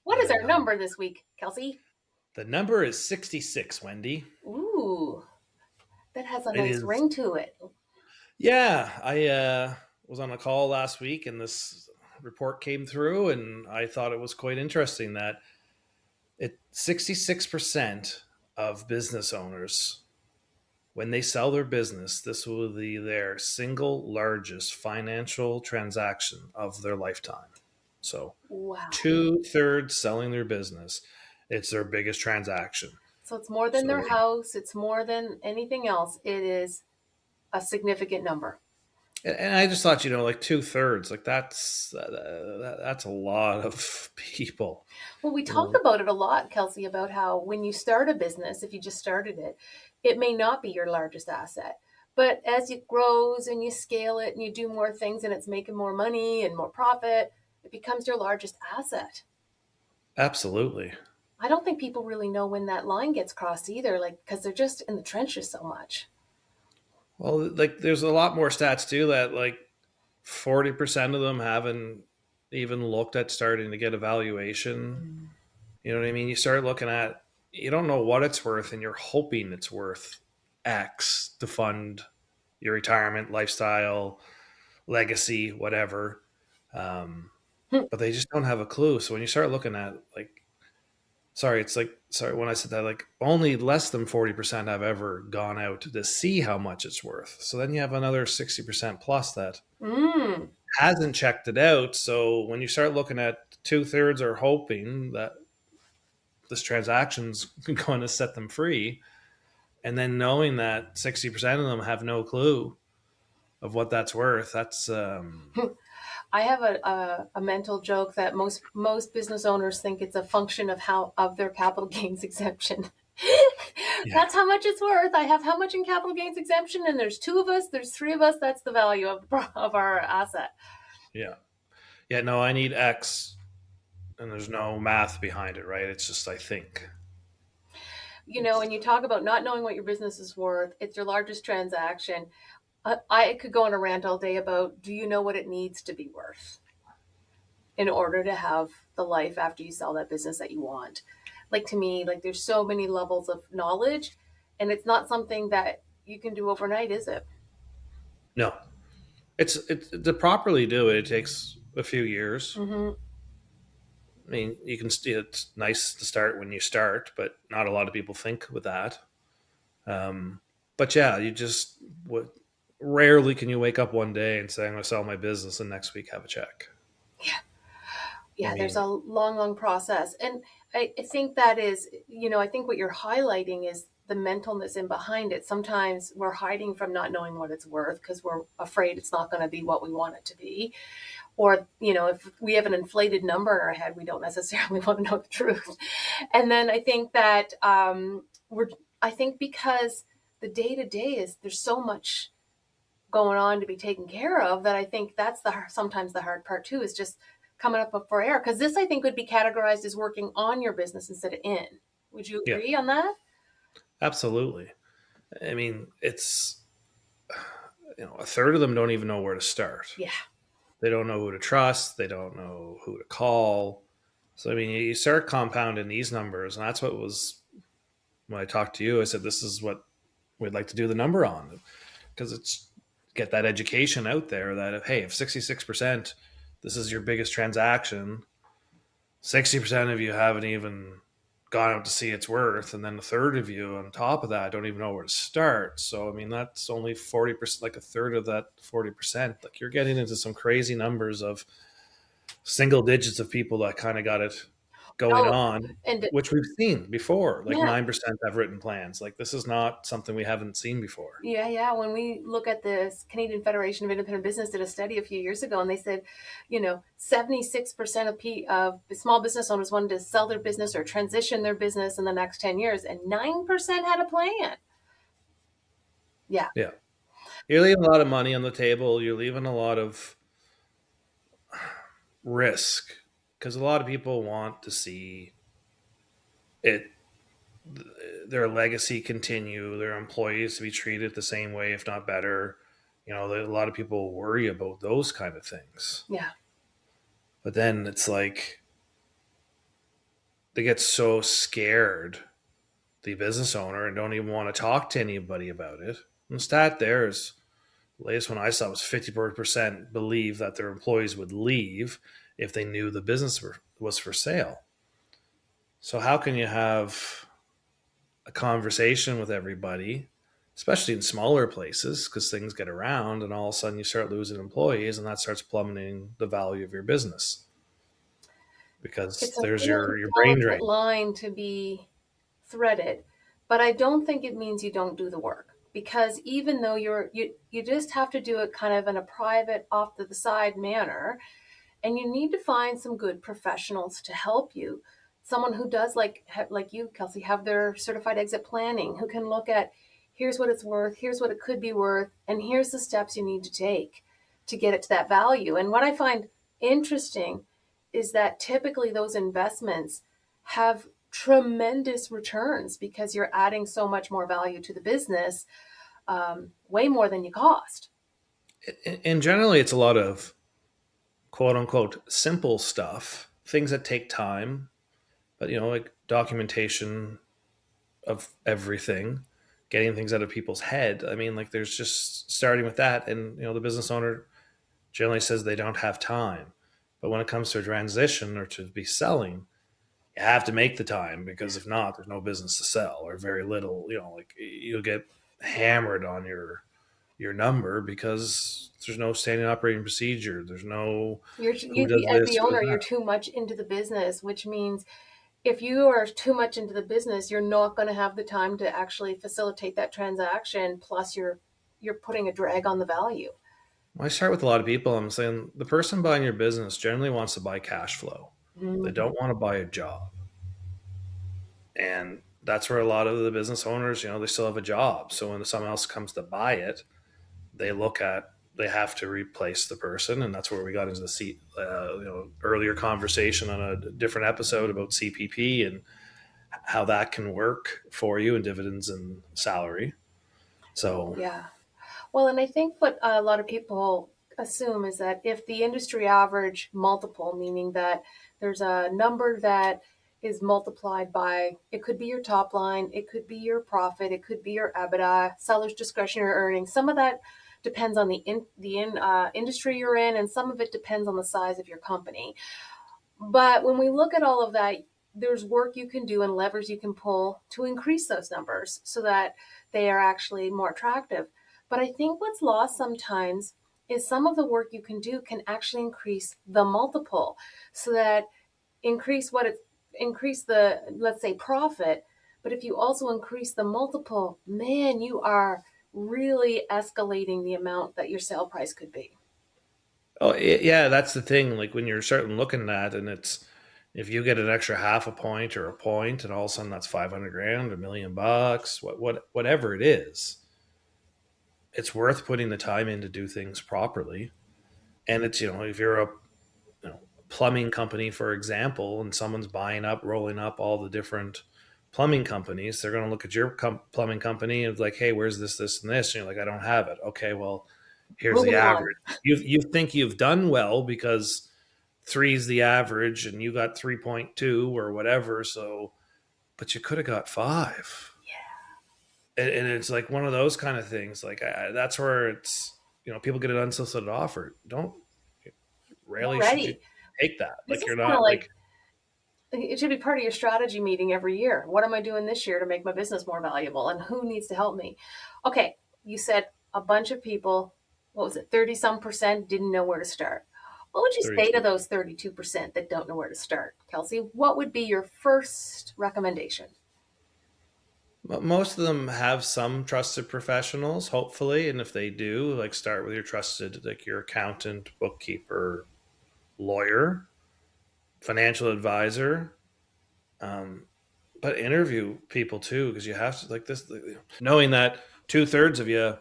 What is our number this week, Kelsey? The number is 66, Wendy. Ooh, that has a It nice is. ring to it. Yeah, I was on a call last week and this report came through, and I thought it was quite interesting that 66% of business owners, when they sell their business, this will be their single largest financial transaction of their lifetime. So Wow. 2/3 selling their business, it's their biggest transaction. So it's more than So their house. It's more than anything else. It is a significant number. and I just thought, like 2/3, like that's a lot of people. Well, we You talk know, about it a lot, Kelsey, about how when you start a business, if you just started it, it may not be your largest asset. But as it grows and you scale it and you do more things and it's making more money and more profit, it becomes your largest asset. absolutely. I don't think people really know when that line gets crossed either, like, because they're just in the trenches so much. Well, like there's a lot more stats too that like 40% of them haven't even looked at starting to get a valuation. Mm. You know what I mean? You start looking at, you don't know what it's worth, and you're hoping it's worth X to fund your retirement, lifestyle, legacy, whatever. Um, but they just don't have a clue. So when you start looking at like, sorry, when I said that, like only less than 40% have ever gone out to see how much it's worth. So then you have another 60% plus that Mm. hasn't checked it out. So when you start looking at 2/3 are hoping that this transaction's going to set them free, and then knowing that 60% of them have no clue of what that's worth, that's I have a mental joke that most business owners think it's a function of how of their capital gains exemption. yeah, That's how much it's worth. I have how much in capital gains exemption, and there's two of us. There's three of us. That's the value of our asset. yeah, yeah. No, I need X, and there's no math behind it, right? It's just I think. When you talk about not knowing what your business is worth, it's your largest transaction. I could go on a rant all day about, do you know what it needs to be worth in order to have the life after you sell that business that you want? Like, to me, like, there's so many levels of knowledge, and it's not something that you can do overnight, is it? No, it's to properly do it. It takes a few years. Mm-hmm. I mean, you can. It's nice to start when you start, but not a lot of people think with that. Um, but yeah, you just what rarely can you wake up one day and say I'm going to sell my business and next week have a check. Yeah. I Yeah, there's mean, a long process. And I think that is, I think what you're highlighting is the mentalness in behind it. Sometimes we're hiding from not knowing what it's worth because we're afraid it's not going to be what we want it to be. Or, if we have an inflated number in our head, we don't necessarily want to know the truth. And then I think that I think because the day to day is, there's so much going on to be taken care of, that I think that's sometimes the hard part too, is just coming up for air. Because this, I think, would be categorized as working on your business instead of in. Would you yeah, agree on that? absolutely. I mean, it's a third of them don't even know where to start. Yeah. They don't know who to trust. They don't know who to call. So I mean, you start compounding these numbers, and that's what was when I talked to you. I said this is what we'd like to do the number on, because it's get that education out there that if 66%, this is your biggest transaction, 60% of you haven't even gone out to see its worth, and then a third of you on top of that don't even know where to start. So I mean, that's only 40%, like a third of that 40%. Like you're getting into some crazy numbers of single digits of people that kind of got it going No, on, and which we've seen before. Like yeah, 9% have written plans. Like this is not something we haven't seen before. yeah. When we look at this, Canadian Federation of Independent Business did a study a few years ago, and they said, 76% of small business owners wanted to sell their business or transition their business in the next 10 years, and 9% had a plan. Yeah. Yeah. You're leaving a lot of money on the table. You're leaving a lot of risk because a lot of people want to see it their legacy continue, their employees to be treated the same way, if not better. A lot of people worry about those kind of things. Yeah. But then it's like they get so scared, the business owner, and don't even want to talk to anybody about it. And the stat there is, the latest one I saw was 50% believe that their employees would leave if they knew the business was for sale. So how can you have a conversation with everybody, especially in smaller places, because things get around and all of a sudden you start losing employees and that starts plummeting the value of your business because It's a there's really your brain delicate drain. line to be threaded, but I don't think it means you don't do the work. Because even though you just have to do it kind of in a private, off to the side manner, and you need to find some good professionals to help you. Someone who does like you, Kelsey, have their certified exit planning, who can look at here's what it's worth, here's what it could be worth, and here's the steps you need to take to get it to that value. And what I find interesting is that typically those investments have tremendous returns because you're adding so much more value to the business, way more than you cost. And generally, it's a lot of quote unquote simple stuff, things that take time, but like documentation of everything, getting things out of people's head. I mean, like there's just starting with that, and the business owner generally says they don't have time. But when it comes to a transition or to be selling, you have to make the time because if not, there's no business to sell or very little. Like you'll get hammered on your number because there's no standing operating procedure. There's no who does As this, the who does owner, you're that. too much into the business, which means if you are too much into the business, you're not going to have the time to actually facilitate that transaction. Plus, you're putting a drag on the value. When I start with a lot of people, I'm saying the person buying your business generally wants to buy cash flow. They Mhm. don't want to buy a job. And that's where a lot of the business owners, they still have a job. So when someone else comes to buy it, they look at they have to replace the person, and that's where we got into the earlier conversation on a different episode about CPP and how that can work for you in dividends and salary. So Yeah. Well, and I think what a lot of people assume is that if the industry average multiple, meaning that there's a number that is multiplied by, it could be your top line, it could be your profit, it could be your EBITDA, seller's discretionary earnings. Some of that depends on the industry you're in, and some of it depends on the size of your company. But when we look at all of that, there's work you can do and levers you can pull to increase those numbers so that they are actually more attractive. But I think what's lost sometimes is some of the work you can do can actually increase the multiple so that increase what it increase the, let's say, profit. But if you also increase the multiple, man, you are really escalating the amount that your sale price could be. oh yeah, that's the thing. Like when you're starting looking at, and it's if you get an extra half a point or a point, and all of a sudden that's 500 grand, $1 million, whatever it is, it's worth putting the time in to do things properly. And it's if you're a plumbing company, for example, and someone's buying up, rolling up all the different plumbing companies, they're going to look at your plumbing company and like, hey, where's this, and this? And you're like, I don't have it. Okay, well, here's the Moving on. average. You think you've done well because three's the average and you got 3.2 or whatever. So, but you could have got five. And it's like one of those kind of things. Like that's where it's, people get an unsolicited offer. Don't You're rarely should you ready. take that. This Like is you're kind of not like like it should be part of your strategy meeting every year. What am I doing this year to make my business more valuable? And who needs to help me? Okay, you said a bunch of people, what was it, 30 some percent didn't know where to start. What would you say to 32. those 32% that don't know where to start? Kelsey, what would be your first recommendation? Most of them have some trusted professionals, hopefully, and if they do, like start with your trusted, like your accountant, bookkeeper, lawyer, financial advisor. Um, but interview people too, because you have to like this, knowing that 2/3 of you,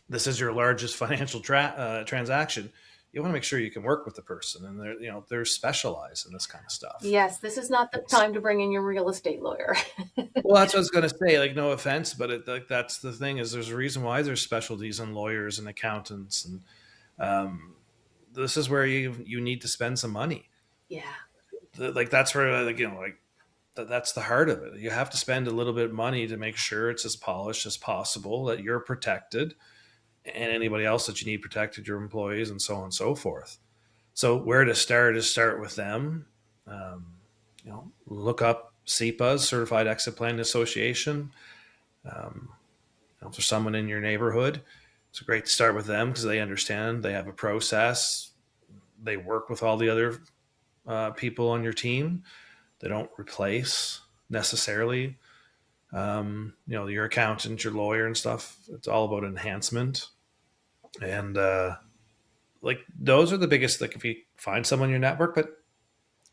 this is your largest financial transaction. You want to make sure you can work with the person, and they're specialized in this kind of stuff. Yes, this is not the It's, time to bring in your real estate lawyer. well, that's what I was going to say. Like, no offense, but like that's the thing is there's a reason why there's specialties in lawyers and accountants, and um, this is where you need to spend some money. Yeah. Like that's where like that's the heart of it. You have to spend a little bit of money to make sure it's as polished as possible, that you're protected, and anybody else that you need protected, your employees, and so on and so forth. So where to start is start with them. Look up CEPA's Certified Exit Plan Association. Um, for someone in your neighborhood, it's great to start with them because they understand. They have a process. They work with all the other people on your team. They don't replace necessarily. Your accountant, your lawyer, and stuff. It's all about enhancement, and like those are the biggest. Like if you find someone in your network, but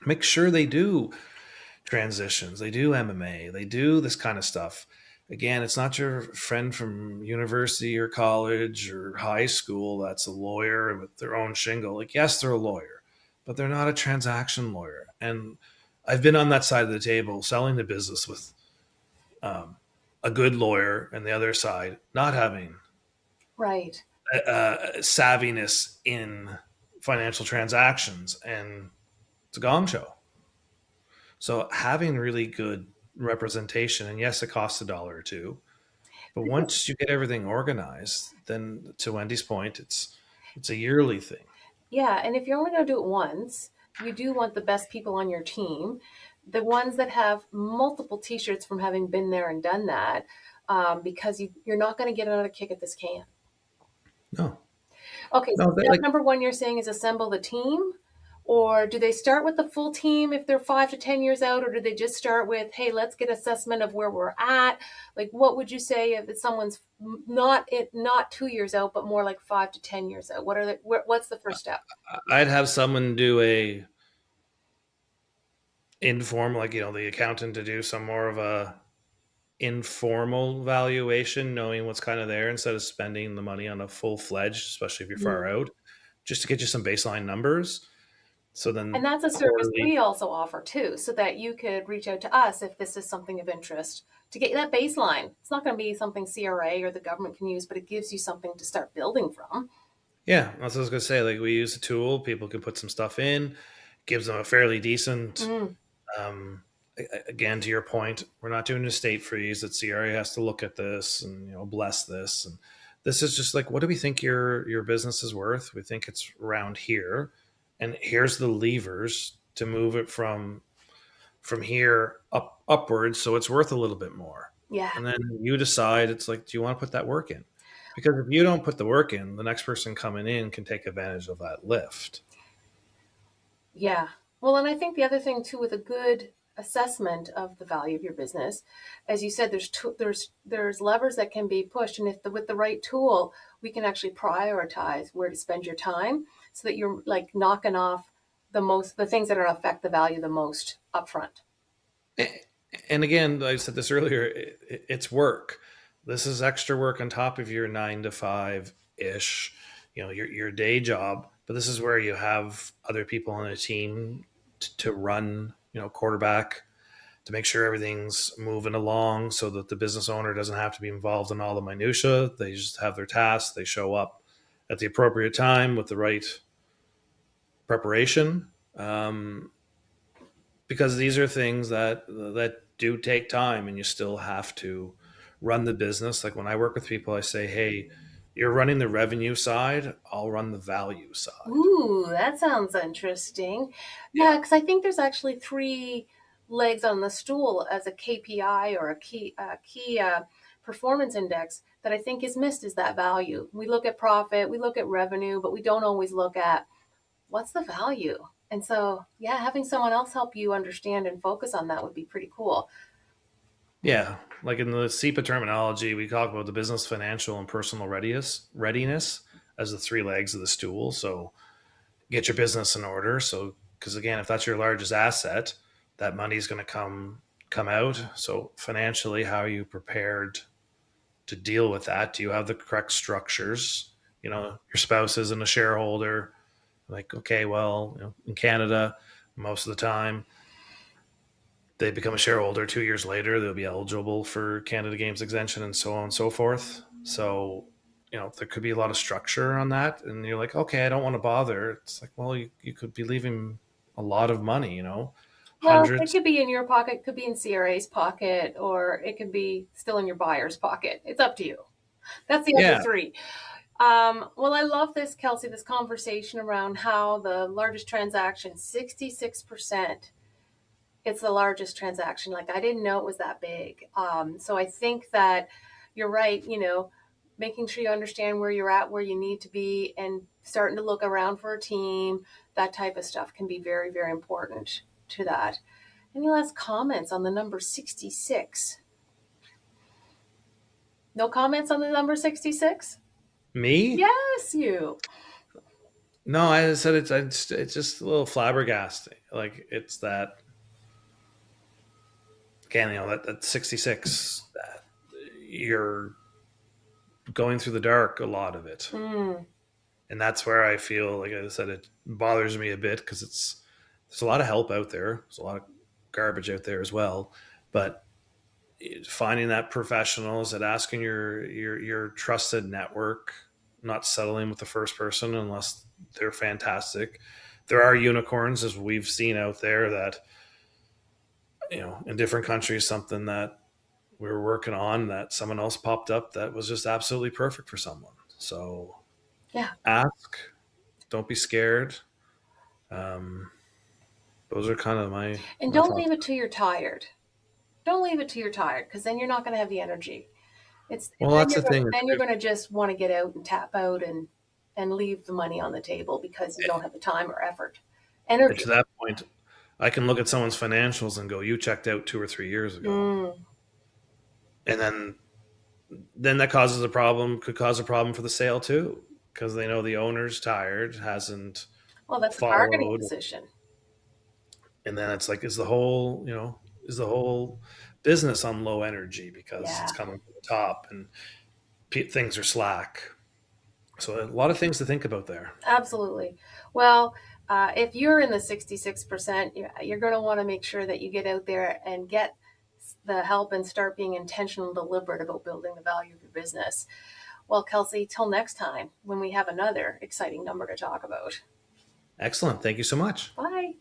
make sure they do transitions, they do MMA, they do this kind of stuff. Again, it's not your friend from university or college or high school that's a lawyer with their own shingle. Like, yes, they're a lawyer, but they're not a transaction lawyer. And I've been on that side of the table selling the business with a good lawyer, and the other side not having Right. savviness in financial transactions, and it's a gong show. So having really good representation, and yes, it costs $1 or $2, but once you get everything organized, then to Wendy's point, it's a yearly thing. Yeah, and if you're only going to do it once, you do want the best people on your team, the ones that have multiple T-shirts from having been there and done that, because you're not going to get another kick at this can. No, Okay, so no, step like number one you're saying is assemble the team, or do they start with the full team if they're 5 to 10 years out, or do they just start with, hey, let's get assessment of where we're at? Like, what would you say if someone's not 2 years out, but more like 5 to 10 years out? What's the first step? I'd have someone do a informal, like the accountant to do some more of a informal valuation, knowing what's kind of there instead of spending the money on a full fledged, especially if you're far out, just to get you some baseline numbers. So And then that's a service quarterly. we also offer too, so that you could reach out to us if this is something of interest to get you that baseline. It's not going to be something CRA or the government can use, but it gives you something to start building from. Yeah, that's what I was gonna say. Like we use a tool, people can put some stuff in, gives them a fairly decent. Mm, Um, Again, to your point, we're not doing a state freeze. That CRA has to look at this and bless this. And this is just like, what do we think your business is worth? We think it's around here, and here's the levers to move it from here upwards, so it's worth a little bit more. yeah, And then you decide. It's like, do you want to put that work in? Because if you don't put the work in, the next person coming in can take advantage of that lift. yeah. Well, and I think the other thing too, with a good assessment of the value of your business, as you said, there's levers that can be pushed, and with the right tool, we can actually prioritize where to spend your time, so that you're like knocking off the things that are going to affect the value the most upfront. And again, I said this earlier, it's work. This is extra work on top of your 9 to 5 ish, your day job. But this is where you have other people on a team to run, quarterback, to make sure everything's moving along so that the business owner doesn't have to be involved in all the minutia. They just have their tasks. They show up at the appropriate time with the right preparation. Because these are things that do take time, and you still have to run the business. Like when I work with people, I say, hey, you're running the revenue side, I'll run the value side. Ooh, that sounds interesting. Yeah. Yeah, because I think there's actually three legs on the stool as a KPI or a key performance index that I think is missed is that value. We look at profit, we look at revenue, but we don't always look at what's the value. And so, yeah, having someone else help you understand and focus on that would be pretty cool. Yeah, like in the SEPA terminology, we talk about the business, financial, and personal readiness as the three legs of the stool. So get your business in order. So because again, if that's your largest asset, that money is going to come out. So financially, how are you prepared to deal with that? Do you have the correct structures? Your spouse isn't a shareholder. Like, okay, well, in Canada, most of the time they become a shareholder 2 years later, they'll be eligible for Canada Games exemption and so on and so forth. So, there could be a lot of structure on that. And you're like, okay, I don't want to bother. It's like, well, you could be leaving a lot of money. Well, it hundreds. could be in your pocket, it could be in CRA's pocket, or it could be still in your buyer's pocket. It's up to you. That's the other Yeah, three. Well, I love this, Kelsey, this conversation around how the largest transaction, 66%, it's the largest transaction. Like, I didn't know it was that big. So I think that you're right, making sure you understand where you're at, where you need to be, and starting to look around for a team, that type of stuff can be very, very important to that. Any last comments on the number 66? No comments on the number 66? me. Yes, you. No, I said it's just a little flabbergasting. Like it's that again, that 66. That you're going through the dark a lot of it, Mm, and that's where I feel like I said it bothers me a bit because there's a lot of help out there. There's a lot of garbage out there as well, but finding that professionals that asking your trusted network, not settling with the first person unless they're fantastic. There are unicorns, as we've seen out there, that in different countries, something that we were working on that someone else popped up that was just absolutely perfect for someone. So yeah. ask, don't be scared. Um, those are kind of And my don't thoughts. leave it till you're tired. Don't leave it till you're tired, because then you're not going to have the energy. It's Well, then that's you're the gonna thing. then you're gonna just want to get out and tap out and leave the money on the table because you don't have the time or effort, And energy. to that point, I can look at someone's financials and go, "You checked out 2 or 3 years ago," Mm. and then that causes a problem. Could cause a problem for the sale too, because they know the owner's tired, hasn't Well, that's a bargaining followed, position. and then it's like, is the whole business on low energy because it's Yeah, coming from the top and things are slack. So a lot of things to think about there. absolutely. Well, if you're in the 66%, you're going to want to make sure that you get out there and get the help and start being intentional and deliberate about building the value of your business. Well, Kelsey, till next time when we have another exciting number to talk about. Excellent. Thank you so much. Bye.